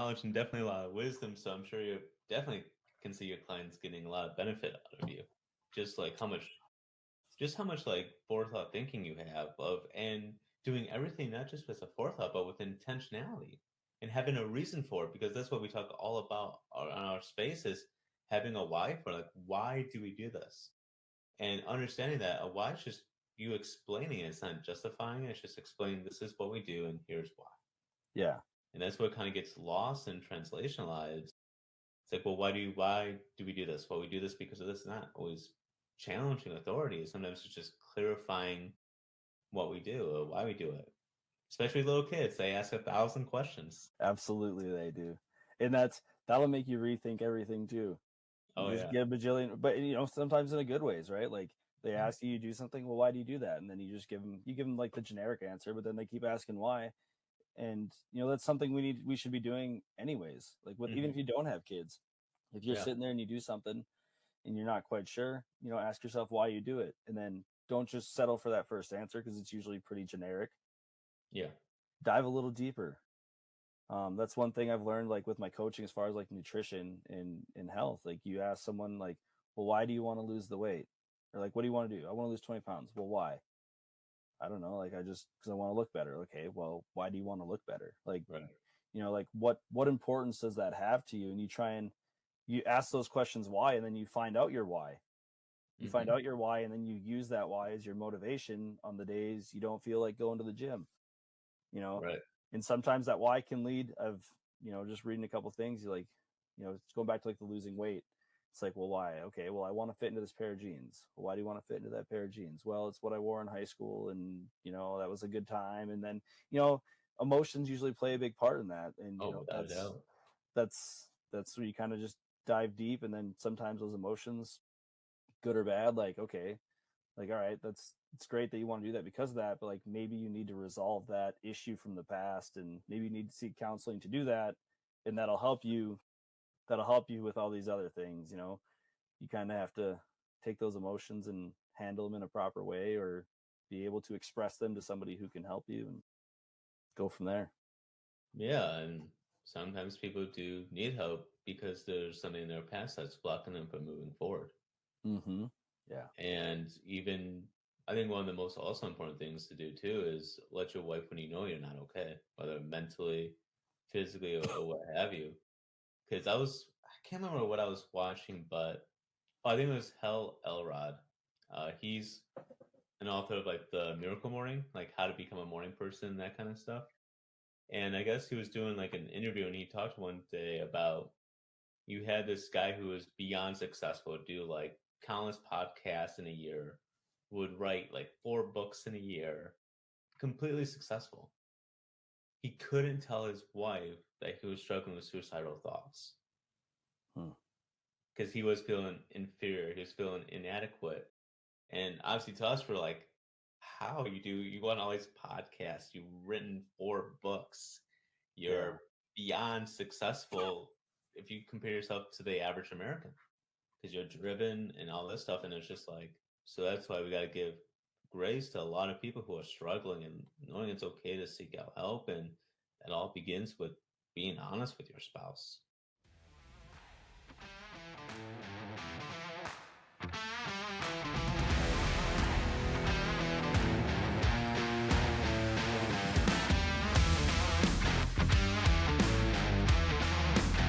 knowledge and definitely a lot of wisdom. So I'm sure you definitely can see your clients getting a lot of benefit out of you. Just like how much like forethought thinking you have of and doing everything not just with a forethought but with intentionality and having a reason for it, because that's what we talk all about on our space is having a why for like why do we do this, and understanding that a why is just you explaining it. It's not justifying it, it's just explaining this is what we do and here's why. Yeah. And that's what kind of gets lost in translation lives. It's like, well, why do we do this? Well, we do this because of this. Not always challenging authority. Sometimes it's just clarifying what we do or why we do it. Especially little kids, they ask 1,000 questions. Absolutely, they do, and that'll make you rethink everything too. You Oh just yeah, get a bajillion, but sometimes in a good ways, right? Like they yeah, ask you to do something, well, why do you do that? And then you give them like the generic answer, but then they keep asking why, and that's something we should be doing anyways. Like even if you don't have kids, if you're yeah, sitting there and you do something and you're not quite sure, ask yourself why you do it, and then don't just settle for that first answer because it's usually pretty generic. yeah. Dive a little deeper. That's one thing I've learned, like with my coaching, as far as like nutrition and health. Like you ask someone, like, well, why do you want to lose the weight? Or like, what do you want to do? I want to lose 20 pounds. Well, why? I don't know. Like because I want to look better. Okay, well, why do you want to look better? Like, Right. like what importance does that have to you? And you ask those questions why, and then you find out your why. You find out your why, and then you use that why as your motivation on the days you don't feel like going to the gym. You know, Right. and sometimes that why can lead of just reading a couple things. You like, it's going back to like the losing weight. It's like, well, why? Okay, well, I want to fit into this pair of jeans. Well, why do you want to fit into that pair of jeans? Well, it's what I wore in high school, and that was a good time. And then emotions usually play a big part in that, and Oh, without a doubt. that's where you kind of just dive deep, and then sometimes those emotions, good or bad, like, okay, like, all right, it's great that you want to do that because of that, but like maybe you need to resolve that issue from the past, and maybe you need to seek counseling to do that, and that'll help you with all these other things. You kind of have to take those emotions and handle them in a proper way, or be able to express them to somebody who can help you, and go from there. Yeah, and sometimes people do need help because there's something in their past that's blocking them from moving forward. Mm-hmm. Yeah. And even I think one of the most also important things to do too is let your wife when you know you're not okay, whether mentally, physically, or what have you. Because I can't remember what I was watching, but I think it was Hal Elrod. He's an author of like the Miracle Morning, like how to become a morning person, that kind of stuff. And I guess he was doing like an interview and he talked one day about you had this guy who was beyond successful, do like countless podcasts in a year, would write like 4 books in a year, completely successful. He couldn't tell his wife that he was struggling with suicidal thoughts Hmm. because he was feeling inferior, he was feeling inadequate. And obviously to us, we're like, how you go on all these podcasts, you've written 4 books, Yeah. you're beyond successful if you compare yourself to the average American because you're driven and all this stuff. And it's just like, so that's why we got to give grace to a lot of people who are struggling and knowing it's okay to seek out help. And that all begins with being honest with your spouse.